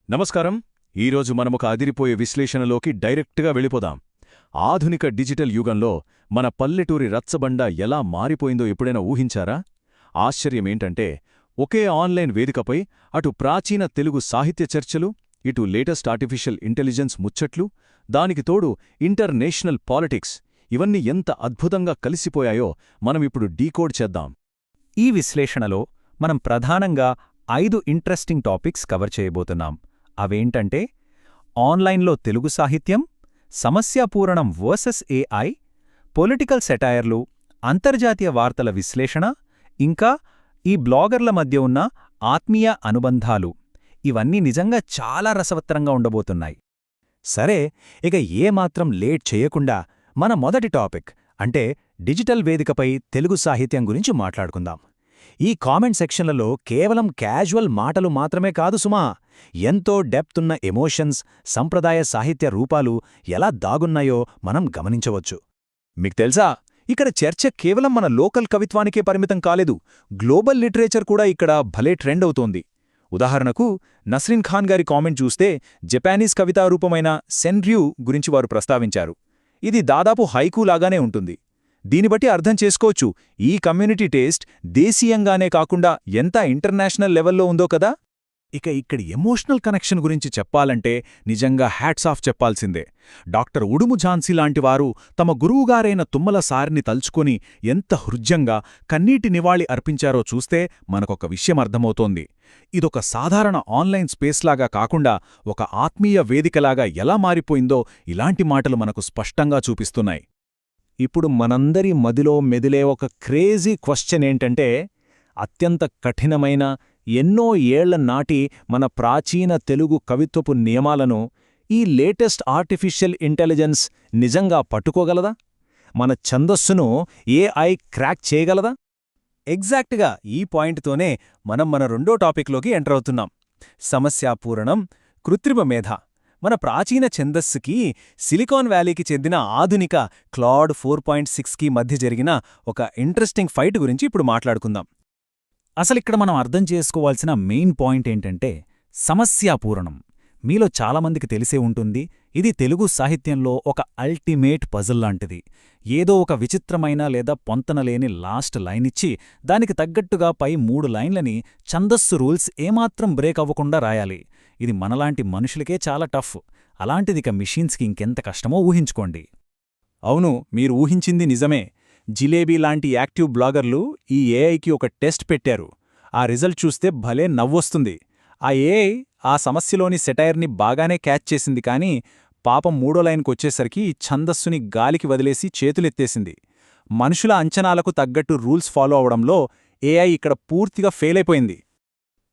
నమస్కారం. ఈరోజు మనమొక అదిరిపోయే విశ్లేషణలోకి డైరెక్ట్గా వెళ్ళిపోదాం. ఆధునిక డిజిటల్ యుగంలో మన పల్లెటూరి రచ్చబండ ఎలా మారిపోయిందో ఎప్పుడైనా ఊహించారా? ఆశ్చర్యమేంటంటే, ఒకే ఆన్లైన్ వేదికపై అటు ప్రాచీన తెలుగు సాహిత్య చర్చలు, ఇటు లేటెస్ట్ ఆర్టిఫిషియల్ ఇంటెలిజెన్స్ ముచ్చట్లు, దానికి తోడు ఇంటర్నేషనల్ పాలిటిక్స్, ఇవన్నీ ఎంత అద్భుతంగా కలిసిపోయాయో మనమిప్పుడు డీకోడ్ చేద్దాం. ఈ విశ్లేషణలో మనం ప్రధానంగా 5 ఇంట్రెస్టింగ్ టాపిక్స్ కవర్ చేయబోతున్నాం. అవేంటంటే ఆన్లైన్లో తెలుగు సాహిత్యం, సమస్యాపూరణం వర్సెస్ ఏఐ, పొలిటికల్ సెటైర్లు, అంతర్జాతీయ వార్తల విశ్లేషణ, ఇంకా ఈ బ్లాగర్ల మధ్య ఉన్న ఆత్మీయ అనుబంధాలు. ఇవన్నీ నిజంగా చాలా రసవత్తరంగా ఉండబోతున్నాయి. సరే, ఇక ఏమాత్రం లేట్ చేయకుండా మన మొదటి టాపిక్ అంటే డిజిటల్ వేదికపై తెలుగు సాహిత్యం గురించి మాట్లాడుకుందాం. ఈ కామెంట్ సెక్షన్లలో కేవలం క్యాజువల్ మాటలు మాత్రమే కాదు సుమా, ఎంతో డెప్తున్న ఎమోషన్స్, సంప్రదాయ సాహిత్య రూపాలు ఎలా దాగున్నాయో మనం గమనించవచ్చు. మీకు తెలుసా, ఇక్కడ చర్చ కేవలం మన లోకల్ కవిత్వానికే పరిమితం కాలేదు, గ్లోబల్ లిటరేచర్ కూడా ఇక్కడ భలే ట్రెండ్ అవుతోంది. ఉదాహరణకు నస్రిన్ ఖాన్ గారి కామెంట్ చూస్తే జపానీస్ కవితారూపమైన సెన్ర్యూ గురించి వారు ప్రస్తావించారు. ఇది దాదాపు హైకూ లాగానే ఉంటుంది. దీని బట్టి అర్థం చేసుకోవచ్చు ఈ కమ్యూనిటీ టేస్ట్ దేశీయంగానే కాకుండా ఎంత ఇంటర్నేషనల్ లెవెల్లో ఉందో కదా. ఇక ఇక్కడి ఎమోషనల్ కనెక్షన్ గురించి చెప్పాలంటే నిజంగా హ్యాట్స్ ఆఫ్ చెప్పాల్సిందే. డాక్టర్ ఉడుము ఝాన్సీ లాంటివారు తమ గురువుగారైన తుమ్మల సారిని తలుచుకొని ఎంత హృద్యంగా కన్నీటి నివాళి అర్పించారో చూస్తే మనకొక విషయం అర్థమవుతోంది. ఇదొక సాధారణ ఆన్లైన్ స్పేస్లాగా కాకుండా ఒక ఆత్మీయ వేదికలాగా ఎలా మారిపోయిందో ఇలాంటి మాటలు మనకు స్పష్టంగా చూపిస్తున్నాయి. ఇప్పుడు మనందరి మదిలో మెదిలే ఒక క్రేజీ క్వశ్చన్ ఏంటంటే, అత్యంత కఠినమైన ఎన్నో ఏళ్ల నాటి మన ప్రాచీన తెలుగు కవిత్వపు నియమాలను ఈ లేటెస్ట్ ఆర్టిఫిషియల్ ఇంటెలిజెన్స్ నిజంగా పట్టుకోగలదా? మన ఛందస్సును ఏఐ క్రాక్ చేయగలదా? ఎగ్జాక్ట్గా ఈ పాయింట్తోనే మనం మన రెండో టాపిక్లోకి ఎంటర్ అవుతున్నాం. సమస్యాపూరణం, కృత్రిమ మేధ. మన ప్రాచీన ఛందస్సుకి సిలికాన్ వ్యాలీకి చెందిన ఆధునిక క్లాడ్ 4.6కి మధ్య జరిగిన ఒక ఇంట్రెస్టింగ్ ఫైట్ గురించి ఇప్పుడు మాట్లాడుకుందాం. అసలిక్కడ మనం అర్థం చేసుకోవాల్సిన మెయిన్ పాయింట్ ఏంటంటే సమస్యాపూరణం. మీలో చాలామందికి తెలిసే ఉంటుంది, ఇది తెలుగు సాహిత్యంలో ఒక అల్టిమేట్ పజిల్ లాంటిది. ఏదో ఒక విచిత్రమైన లేదా పొంతనలేని లాస్ట్ లైనిచ్చి దానికి తగ్గట్టుగా పై 3 లైన్లని ఛందస్సు రూల్స్ ఏమాత్రం బ్రేక్ అవ్వకుండా రాయాలి. ఇది మనలాంటి మనుషులకే చాలా టఫ్. అలాంటిదిక మిషన్స్కి ఇంకెంత కష్టమో ఊహించుకోండి. అవును, మీరు ఊహించింది నిజమే. జిలేబీ లాంటి యాక్టివ్ బ్లాగర్లు ఈ ఏఐకి ఒక టెస్ట్ పెట్టారు. ఆ రిజల్ట్ చూస్తే భలే నవ్వొస్తుంది. ఆ ఏఐ ఆ సమస్యలోని సెటైర్ని బాగానే క్యాచ్ చేసింది, కానీ పాపం 3వ లైన్కొచ్చేసరికి ఛందస్సుని గాలికి వదిలేసి చేతులెత్తేసింది. మనుషుల అంచనాలకు తగ్గట్టు రూల్స్ ఫాలో అవడంలో ఏఐ ఇక్కడ పూర్తిగా ఫెయిల్ అయిపోయింది.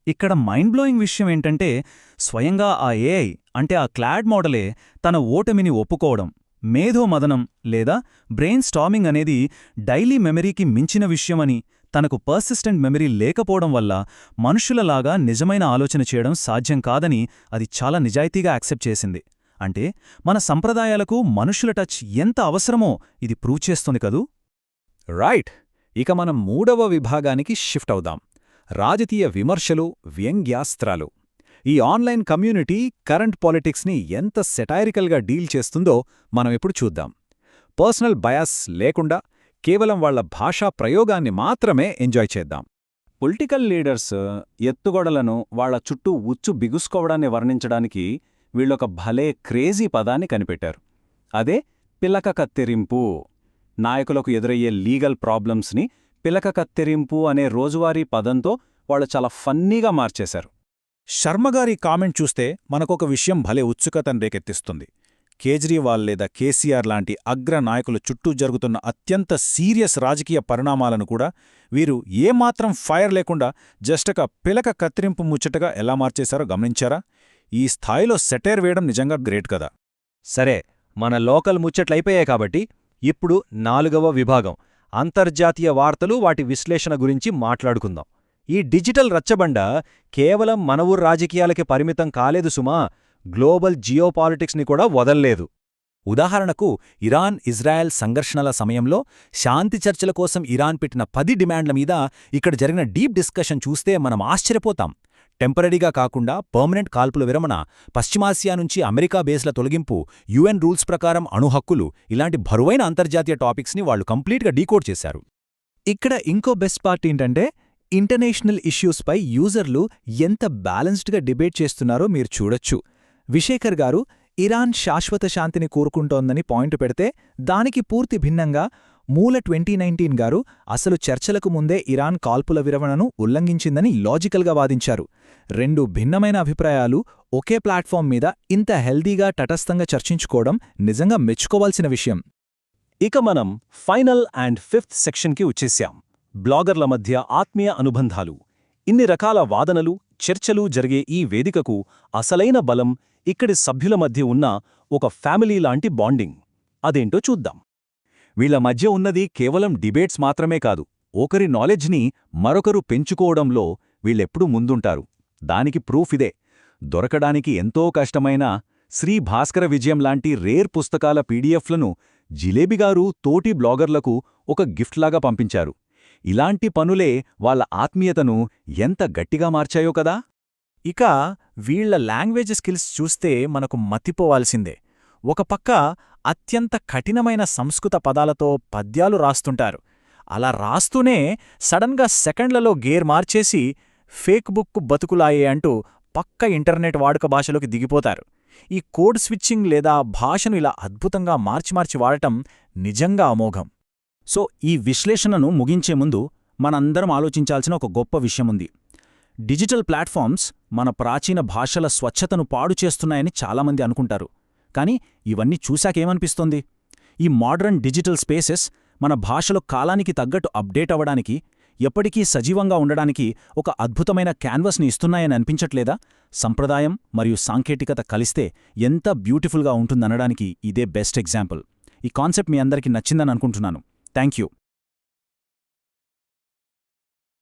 ఇక్కడ మైండ్ బ్లోయింగ్ విషయం ఏంటంటే, స్వయంగా ఆ ఏఐ అంటే ఆ క్లాడ్ మోడలే తన ఓటమిని ఒప్పుకోవడం. మేధోమదనం లేదా బ్రెయిన్ స్టార్మింగ్ అనేది డైలీ మెమరీకి మించిన విషయమని, తనకు పర్సిస్టెంట్ మెమరీ లేకపోవడం వల్ల మనుషులలాగా నిజమైన ఆలోచన చేయడం సాధ్యం కాదని అది చాలా నిజాయితీగా యాక్సెప్ట్ చేసింది. అంటే మన సంప్రదాయాలకు మనుషుల టచ్ ఎంత అవసరమో ఇది ప్రూవ్ చేస్తుంది కదూ. రైట్, ఇక మనం 3వ విభాగానికి షిఫ్ట్ అవుదాం. రాజకీయ విమర్శలు, వ్యంగ్యాస్త్రాలు. ఈ ఆన్లైన్ కమ్యూనిటీ కరెంట్ పాలిటిక్స్ని ఎంత సెటైరికల్గా డీల్ చేస్తుందో మనం ఇప్పుడు చూద్దాం. పర్సనల్ బయాస్ లేకుండా కేవలం వాళ్ల భాషా ప్రయోగాన్ని మాత్రమే ఎంజాయ్ చేద్దాం. పొలిటికల్ లీడర్స్ ఎత్తుగొడలను వాళ్ల చుట్టూ ఉచ్చు బిగుసుకోవడాన్ని వర్ణించడానికి వీళ్ళొక భలే క్రేజీ పదాన్ని కనిపెట్టారు. అదే పిలక కత్తిరింపు. నాయకులకు ఎదురయ్యే లీగల్ ప్రాబ్లమ్స్ని పిలక కత్తిరింపు అనే రోజువారీ పదంతో వాళ్ళు చాలా ఫన్నీగా మార్చేశారు. శర్మగారి కామెంట్ చూస్తే మనకొక విషయం భలే ఉత్సుకతను రేకెత్తిస్తుంది. కేజ్రీవాల్ లేదా కేసీఆర్ లాంటి అగ్ర నాయకుల చుట్టూ జరుగుతున్న అత్యంత సీరియస్ రాజకీయ పరిణామాలను కూడా వీరు ఏమాత్రం ఫైర్ లేకుండా జస్టొక పిలక కత్తిరింపు ముచ్చటగా ఎలా మార్చేశారో గమనించారా? ఈ స్థాయిలో సెటైర్ వేయడం నిజంగా గ్రేట్ కదా. సరే, మన లోకల్ ముచ్చట్లయిపోయాయి కాబట్టి ఇప్పుడు 4వ విభాగం అంతర్జాతీయ వార్తలు, వాటి విశ్లేషణ గురించి మాట్లాడుకుందాం. ఈ డిజిటల్ రచ్చబండ కేవలం మన ఊరు రాజకీయాలకి పరిమితం కాలేదు సుమా, గ్లోబల్ జియోపాలిటిక్స్ని కూడా వదల్లేదు. ఉదాహరణకు ఇరాన్ ఇజ్రాయెల్ సంఘర్షణల సమయంలో శాంతి చర్చల కోసం ఇరాన్ పెట్టిన 10 డిమాండ్ల మీద ఇక్కడ జరిగిన డీప్ డిస్కషన్ చూస్తే మనం ఆశ్చర్యపోతాం. టెంపరరీగా కాకుండా పర్మనెంట్ కాల్పుల విరమణ, పశ్చిమాసియా నుంచి అమెరికా బేస్ల తొలగింపు, యుఎన్ రూల్స్ ప్రకారం అణు హక్కులు, ఇలాంటి బరువైన అంతర్జాతీయ టాపిక్స్ని వాళ్ళు కంప్లీట్గా డీకోడ్ చేశారు. ఇక్కడ ఇంకో బెస్ట్ పార్ట్ ఏంటంటే, ఇంటర్నేషనల్ ఇష్యూస్పై యూజర్లు ఎంత బ్యాలెన్స్డ్గా డిబేట్ చేస్తున్నారో మీరు చూడొచ్చు. విశేఖర్ గారు ఇరాన్ శాశ్వత శాంతిని కోరుకుంటోందని పాయింట్ పెడితే, దానికి పూర్తి భిన్నంగా మూల 2019 గారు అసలు చర్చలకు ముందే ఇరాన్ కాల్పుల విరమణను ఉల్లంఘించిందని లాజికల్గా వాదించారు. రెండు భిన్నమైన అభిప్రాయాలు ఒకే ప్లాట్ఫామ్ మీద ఇంత హెల్దీగా తటస్థంగా చర్చించుకోవడం నిజంగా మెచ్చుకోవాల్సిన విషయం. ఇక మనం ఫైనల్ అండ్ 5th సెక్షన్కి వచ్చేశాం. బ్లాగర్ల మధ్య ఆత్మీయ అనుబంధాలు. ఇన్ని రకాల వాదనలు, చర్చలు జరిగే ఈ వేదికకు అసలైన బలం ఇక్కడి సభ్యుల మధ్య ఉన్న ఒక ఫ్యామిలీ లాంటి బాండింగ్. అదేంటో చూద్దాం. వీళ్ల మధ్య ఉన్నది కేవలం డిబేట్స్ మాత్రమే కాదు, ఒకరి నాలెడ్జ్ని మరొకరు పెంచుకోవడంలో వీళ్ళెప్పుడూ ముందుంటారు. దానికి ప్రూఫ్ ఇదే. దొరకడానికి ఎంతో కష్టమైన శ్రీ భాస్కర విజయం లాంటి రేర్ పుస్తకాల పీడిఎఫ్లను జిలేబిగారు తోటి బ్లాగర్లకు ఒక గిఫ్ట్లాగా పంపించారు. ఇలాంటి పనులే వాళ్ళ ఆత్మీయతను ఎంత గట్టిగా మార్చాయో కదా. ఇక వీళ్ల లాంగ్వేజ్ స్కిల్స్ చూస్తే మనకు మతిపోవాల్సిందే. ఒక పక్క అత్యంత కఠినమైన సంస్కృత పదాలతో పద్యాలు రాస్తుంటారు. అలా రాస్తూనే సడన్గా సెకండ్లలో గేర్ మార్చేసి ఫేక్ బుక్ బతుకులాయే అంటూ పక్క ఇంటర్నెట్ వాడుక భాషలోకి దిగిపోతారు. ఈ కోడ్ స్విచ్చింగ్ లేదా భాషను ఇలా అద్భుతంగా మార్చి వాడటం నిజంగా అమోఘం. సో ఈ విశ్లేషణను ముగించే ముందు మనందరం ఆలోచించాల్సిన ఒక గొప్ప విషయముంది. డిజిటల్ ప్లాట్ఫామ్స్ మన ప్రాచీన భాషల స్వచ్ఛతను పాడు చేస్తున్నాయని చాలామంది అనుకుంటారు. కానీ ఇవన్నీ చూశాకేమనిపిస్తోంది? ఈ మోడర్న్ డిజిటల్ స్పేసెస్ మన భాషలో కాలానికి తగ్గట్టు అప్డేట్ అవ్వడానికి, ఎప్పటికీ సజీవంగా ఉండడానికి ఒక అద్భుతమైన క్యాన్వస్ని ఇస్తున్నాయని అనిపించట్లేదా? సంప్రదాయం మరియు సాంకేతికత కలిస్తే ఎంత బ్యూటిఫుల్గా ఉంటుందనడానికి ఇదే బెస్ట్ ఎగ్జాంపుల్. ఈ కాన్సెప్ట్ మీ అందరికీ నచ్చిందని అనుకుంటున్నాను. Thank you.